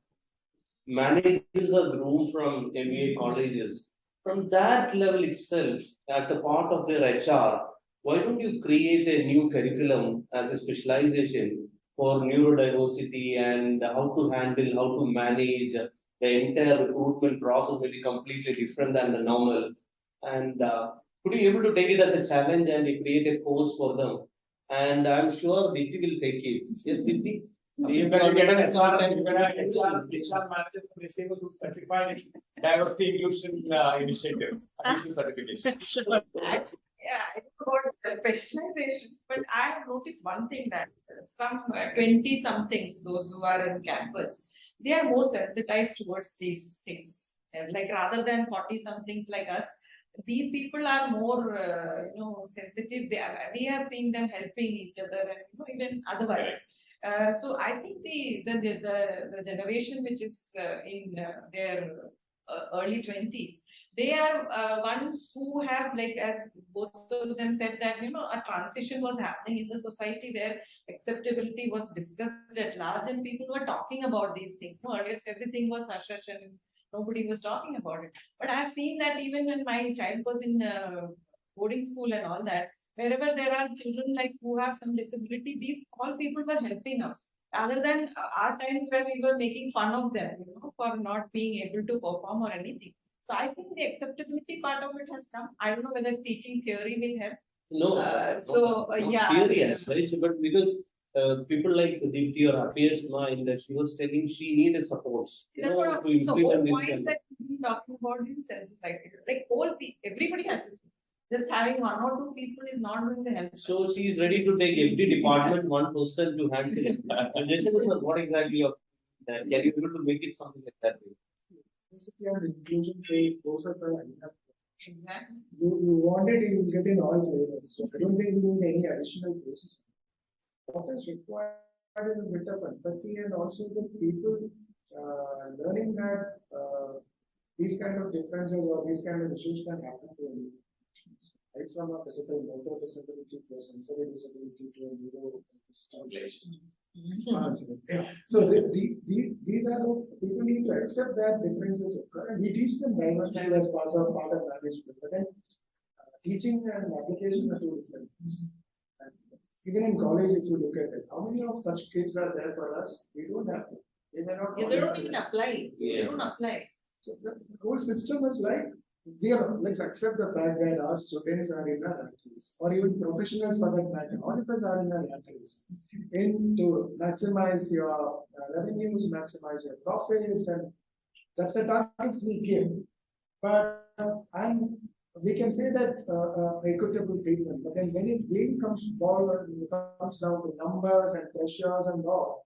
managers are groomed from MBA colleges. From that level itself, as the part of their HR, why don't you create a new curriculum as a specialization for neurodiversity and how to handle, how to manage the entire recruitment process will be completely different than the normal. And could you able to take it as a challenge and you create a course for them? And I'm sure Deepti will take it. Yes, Deepti? You can get an HR and you can have HR manager from the same who's certified in diversity inclusion initiatives, additional certification. Sure. Yeah, I don't know about specialization, but I have noticed one thing that some 20 somethings, those who are in campus, they are more sensitized towards these things. And like rather than 40 somethings like us, these people are more, sensitive. We have seen them helping each other and even otherwise. So I think the generation which is in their early 20s, they are ones who have, like, as both of them said, that a transition was happening in the society where acceptability was discussed at large and people were talking about these things. No, earlier everything was hush hush and nobody was talking about it. But I have seen that even when my child was in boarding school and all that, wherever there are children like who have some disability, these all people were helping us. Other than our times where we were making fun of them, for not being able to perform or anything. So I think the acceptability part of it has come. I don't know whether teaching theory will help. No, yeah. Theory as right? But because people like Deepti or appears mind that she was telling she needed supports. That's what to the whole implement this point kind that we've been talking about is self-reflective. Like everybody has to. Just having one or two people is not going to help. So she is ready to take every department, one person to handle it. And Jayasankar, what exactly of that? Can you be able to make it something like that? Basically, our inclusion process are enough. Exactly. You want it, you will get in all flavors. So I don't think we need any additional process. What is required is a bit of empathy and also the people learning that these kind of differences or these kind of issues can happen to any. Right from a physical motor disability to a sensory disability to a neuro stimulation. Yeah. So these are the people need to accept that differences occur, and we teach them diversity as part of management. But then teaching and application are two different things. And even in college, if you look at it, how many of such kids are there for us? We don't have them. They may not. Yeah, they don't even apply. They don't apply. So the whole system is like, let's accept the fact that our students are in a rat race, or even professionals for that matter, all of us are in a rat race. To maximize your revenues, maximize your profits, and that's the targets we give. But we can say that equitable treatment, but then when it really comes down to numbers and pressures and all,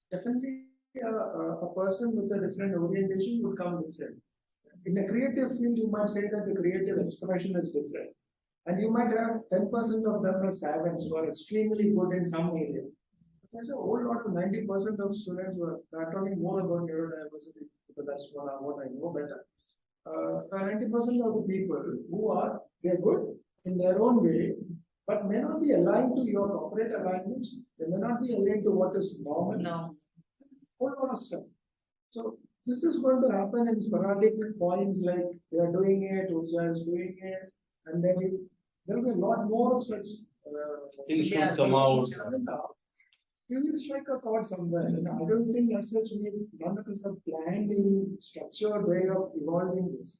definitely a person with a different orientation would come different. In the creative field, you might say that the creative expression is different. And you might have 10% of them as savants who are extremely good in some area. There's a whole lot of 90% of students who are talking more about neurodiversity, because that's what I know better. 90% of the people they're good in their own way, but may not be aligned to your corporate alignments. They may not be aligned to what is normal. No. Whole lot of stuff. So this is going to happen in sporadic points, like they are doing it, Oorjja is doing it, and then there will be a lot more of such things should come out. We will strike a chord somewhere. I don't think as such none of us have planned in structured way of evolving this.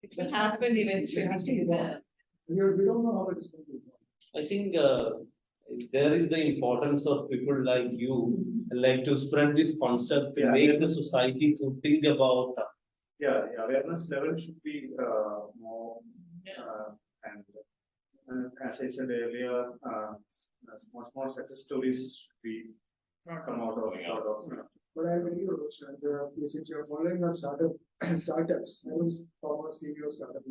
It will happen eventually. It has to evolve. We don't know how it is going to evolve. I think there is the importance of people like you, like to spread this concept, to make the society to think about. The awareness level should be more, and as I said earlier, small success stories should come out of. But I'll tell you, Roshan, since you're following up startups, I was former CEO of startup.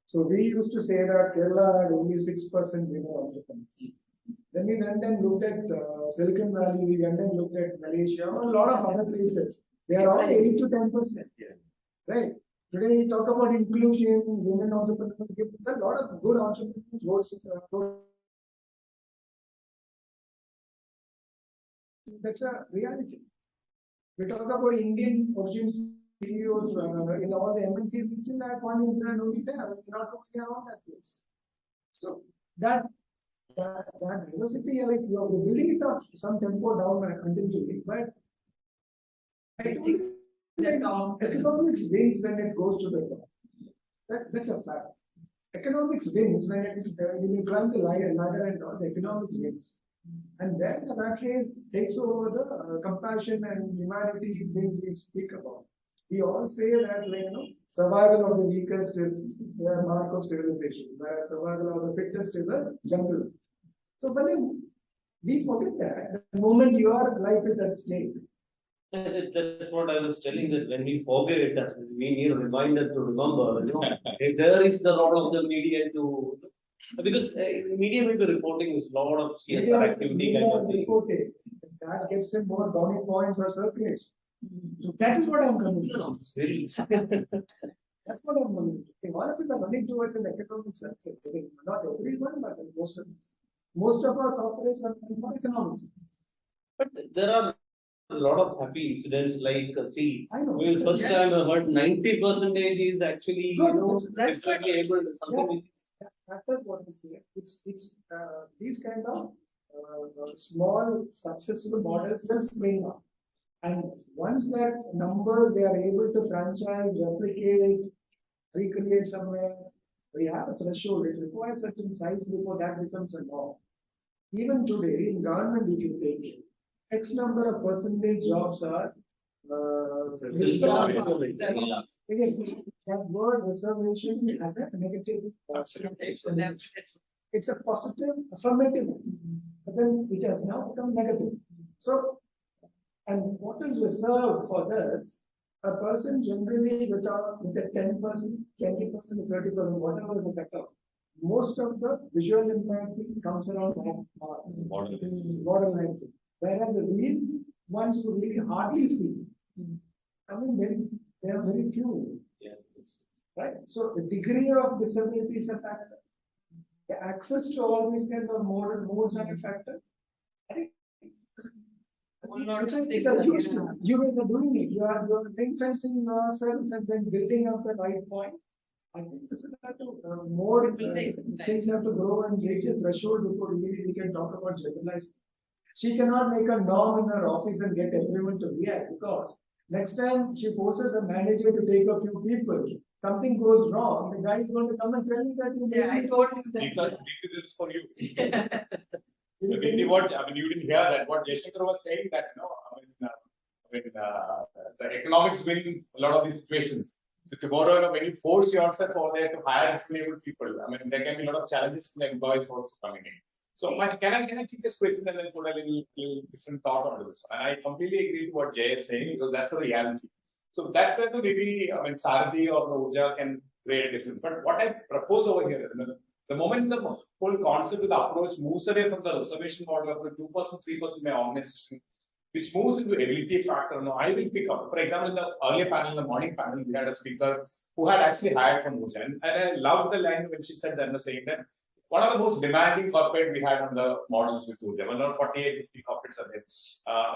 So we used to say that Kerala had only 6% women entrepreneurs. Then we went and looked at Silicon Valley, we went and looked at Malaysia, a lot of other places. They are all 8 to 10%. Right? Today we talk about inclusion, women entrepreneurs, a lot of good entrepreneurs. That's a reality. We talk about Indian origin CEOs in all the MNCs, we still have one intern only there. They're not only around that place. So that diversity, like you're building it up some tempo down continually, but economics wins when it goes to the top. That's a fact. Economics wins when you climb the ladder and all, the economics wins. And then the matrix takes over the compassion and humanity things we speak about. We all say that, survival of the weakest is the mark of civilization, whereas survival of the fittest is a jungle. So, but then we forget that the moment your life is at stake. That's what I was telling, that when we forget that we need a reminder to remember, there is the role of the media to, because media will be reporting is a lot of CSR activity kind of thing. Reporting. That gets him more brownie points or circulation. So that is what I'm coming to. That's what I'm coming to. All of us are running towards an economic success. Not everyone, but most of us. Most of our corporates are running for economic success. But there are a lot of happy incidents, like I know. well, first time I heard 90% is actually definitely able to something. That's what we say. It's these kind of small successful models will spring up, and once that numbers they are able to franchise, replicate, recreate somewhere, we have a threshold. It requires certain size before that becomes a norm. Even today in government, if you take it, X number of percentage jobs are again, that word reservation has a negative. It's a positive, affirmative, but then it has now become negative. So, and what is reserved for this? A person generally with a 10%, 20%, 30%, whatever is the cutoff, most of the visual impact comes around borderline thing. Whereas the real ones who really hardly see, there are very few. Yeah. Right? So the degree of disability is a factor. The access to all these kind of modes are a factor. I think it's a huge thing. You guys are doing it. You are ring fencing yourself and then building up the right point. I think this is more things have to grow and reach a threshold before really we can talk about generalized. She cannot make a norm in her office and get everyone to react, because next time she forces a manager to take a few people, something goes wrong, the guy is going to come and tell me that I told you that. This is for you. What you didn't hear that what Jayasankar was saying, that the economics win a lot of these situations. So tomorrow, when you force yourself over there to hire different people, there can be a lot of challenges in the employees also coming in. So can I take this question and then put a little different thought onto this one? And I completely agree with what Jay is saying, because that's a reality. So that's where maybe Saarathee or Oorjja can create a difference. But what I propose over here, the moment the whole concept of the approach moves away from the reservation model of the 2%, 3% by organization, which moves into ability factor, I will pick up. For example, in the earlier panel, in the morning panel, we had a speaker who had actually hired from Oorjja. And I loved the line when she said that, saying that one of the most demanding corporate we had on the models with Oorjja, 48, 50 corporates are there.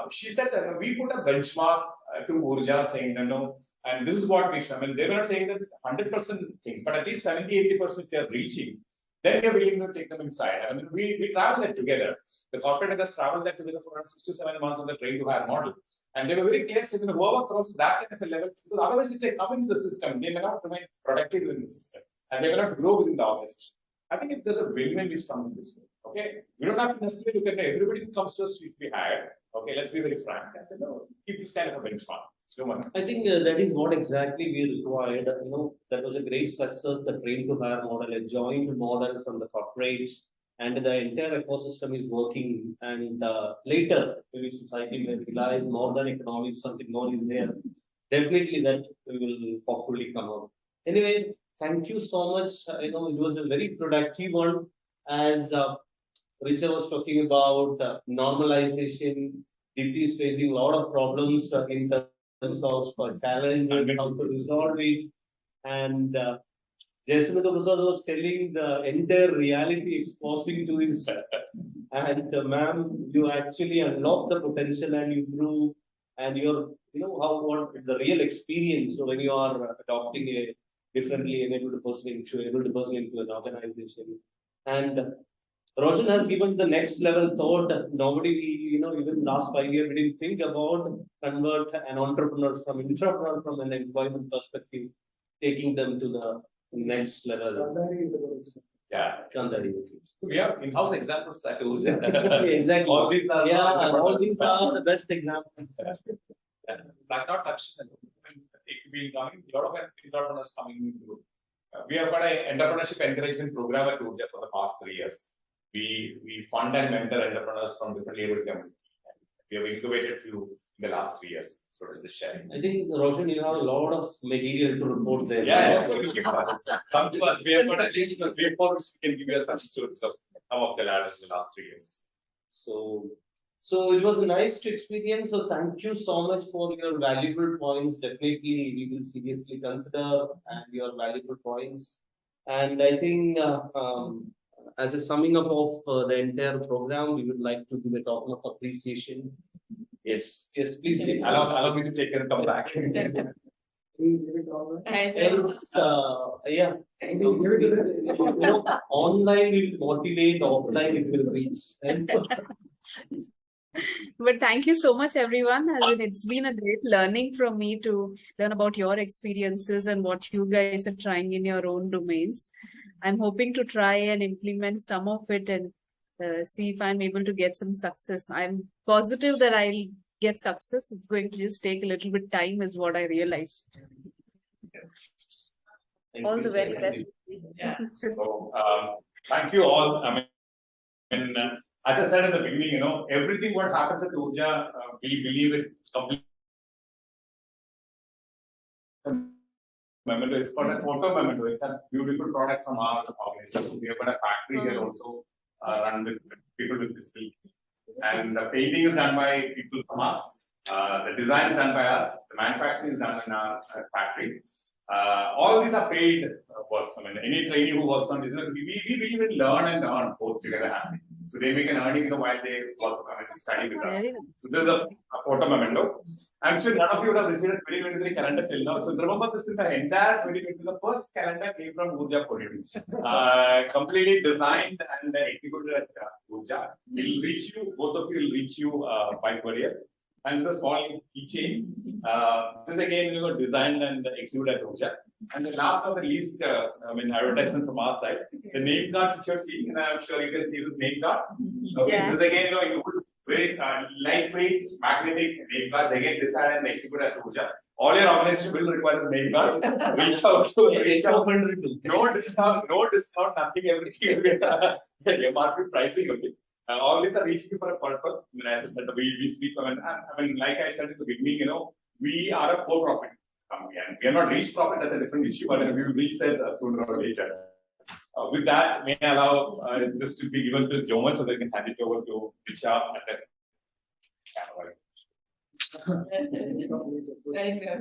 She said that we put a benchmark to Oorjja saying, and this is what we should. They were not saying that 100% things, but at least 70, 80% they are reaching. Then we are willing to take them inside. We traveled that together. The corporate has traveled that together for around 6 to 7 months on the train to hire model. And they were very clear, saying whoever crosses that kind of a level, because otherwise if they come into the system, they may not remain productive within the system. And they may not grow within the organization. I think if there's a win-win which comes in this way, okay? We don't have to necessarily look at everybody who comes to us to be hired. Okay, let's be very frank. Keep this kind of a benchmark. I think that is what exactly we required. That was a great success, the train to hire model, a joint model from the corporates, and the entire ecosystem is working. And later, maybe society may realize more than economics, something more is there. Definitely that will hopefully come out. Anyway, thank you so much. It was a very productive one, as Richa was talking about normalization. Deepti is facing a lot of problems in terms of challenges, how to resolve it. And Jayasankar Prasad was telling the entire reality exposing to his and ma'am, you actually unlock the potential and you grew and you're, what the real experience. So when you are adopting a differently enabled person into an organization. And Roshan has given the next level thought. Nobody, even last 5 years, we didn't think about convert an entrepreneur from an employment perspective, taking them to the next level. Yeah. Kandari. We have in-house examples at Oorjja. Exactly. All these are the best examples. Like not touched. It could be coming. A lot of entrepreneurs coming into. We have got an entrepreneurship encouragement program at Oorjja for the past 3 years. We fund and mentor entrepreneurs from different able communities. We have incubated few in the last 3 years. So just sharing. I think Roshan, you have a lot of material to report there. Yeah. Come to us. We have got at least 3 or 4 weeks we can give you such stories of some of the lads in the last 3 years. So it was nice to experience. So thank you so much for your valuable points. Definitely, we will seriously consider and your valuable points. And I think as a summing up of the entire program, we would like to give a token of appreciation. Yes, please. Allow me to take and come back. Online will motivate, offline it will reach. But thank you so much, everyone. It's been a great learning from me to learn about your experiences and what you guys are trying in your own domains. I'm hoping to try and implement some of it and see if I'm able to get some success. I'm positive that I'll get success. It's going to just take a little bit time is what I realize. All the very best. So, thank you all. I mean, as I said in the beginning, everything what happens at Oorjja, we believe it completely. Memento, it's got a photo memento. It's a beautiful product from our organization. We have got a factory here also run with people with disabilities. And the painting is done by people from us. The design is done by us. The manufacturing is done in our factory. All these are paid works. I mean, any trainee who works on this, we believe in learn and earn both together. So they make an earning while they work and study with us. So this is a photo memento. I'm sure none of you would have received a 2023 calendar till now. So remember this is the entire 2020. The first calendar came from Oorjja podium. Completely designed and executed at Oorjja. It will reach you, both of you will reach you by courier. And it's a small keychain. This again designed and executed at Oorjja. And the last but the least, advertisement from our side, the name cards which you're seeing, and I'm sure you can see this name card. Okay, Yeah. this again, very lightweight magnetic name cards again designed and executed at Oorjja. All your organization will require this name card. Reach out to no discount, nothing, everything. MRP pricing, okay. All these are reaching for a purpose. As I said, we speak. Like I said in the beginning, we are a for-profit company, and we are not reached profit. That's a different issue, but we will reach that sooner or later. With that, may I allow this to be given to Jomon so they can hand it over to Richa at the camera.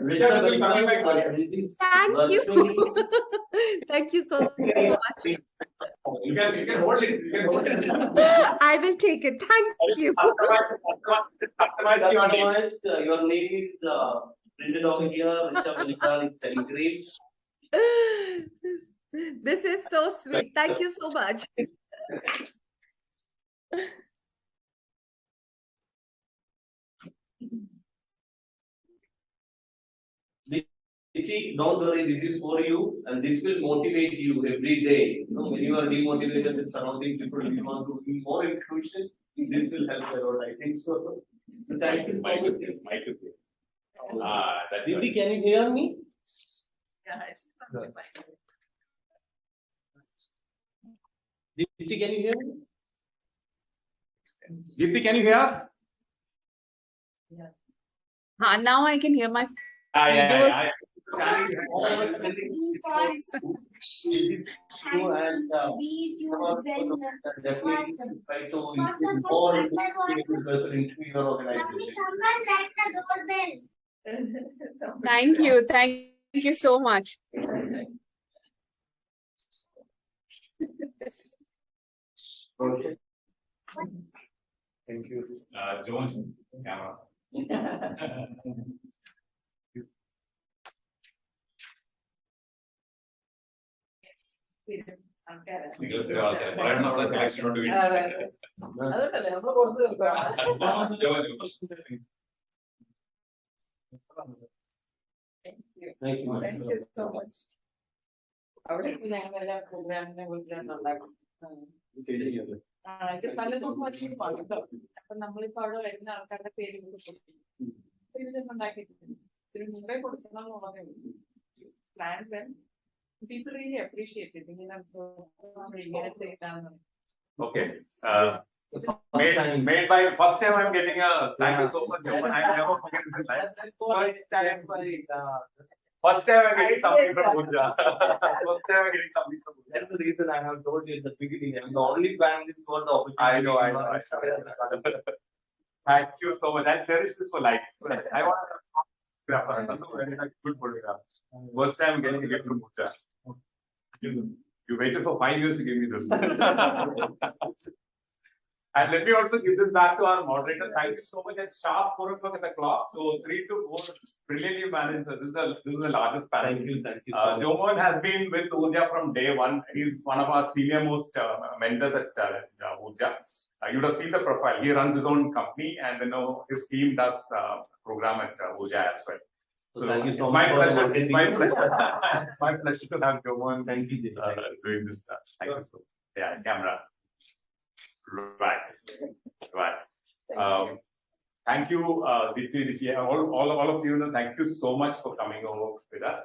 Richa, will come back. Thank you. Thank you so much. You can hold it. You can hold it. I will take it. Thank you. Customize your name. Your name is printed over here. Richa Malika is engraved. This is so sweet. Thank you so much. Deepti, don't worry, this is for you, and this will motivate you every day. When you are demotivated with surrounding people, you want to be more inclusive. This will help a lot. I think so. Thank you. Deepti, can you hear me? Deepti, can you hear me? Deepti, can you hear us? Now I can hear my Yeah. and definitely try to include more people into your organization. Thank you so much. Okay. Thank you. Jomon, camera. Because they are there. I don't know what the collection are doing. Thank you. Thank you so much. അവിടെ ഞങ്ങളെല്ലാം പ്രോഗ്രാമിനെ കുറിച്ചുണ്ടാക്കും ഇത് പലതും കേട്ടോ. അപ്പൊ നമ്മളിപ്പോ അവിടെ വരുന്ന ആൾക്കാരുടെ പേര് ഉണ്ടാക്കിയിട്ടുണ്ട്. ഇതിന് മുമ്പേ കൊടുക്കണം എന്നുള്ളതേ ഉള്ളൂ. People really appreciate it. Okay. Made by first time I'm getting a thank you so much. I never forget this life. First time I'm getting something from Oorjja. First time I'm getting something from Oorjja. That's the reason I have told you in the beginning. I'm the only panelist who got the opportunity. I know. Thank you so much. I'll cherish this for life. I want a photographer. Good photograph. First time I'm getting a gift from Oorjja. You waited for 5 years to give me this. And let me also give this back to our moderator. Thank you so much. At sharp 4 o'clock at the clock. So 3 to 4, brilliantly managed. This is the largest panel. Thank you. Jomon has been with Oorjja from day one. He's one of our senior most mentors at Oorjja. You would have seen the profile. He runs his own company, and his team does program at Oorjja as well. So thank you so much. It's my pleasure. My pleasure to have Jomon. Thank you. Doing this. Thank you so much. Yeah, camera. Right. Thank you, Deepti, Richa, all of you. Thank you so much for coming over with us.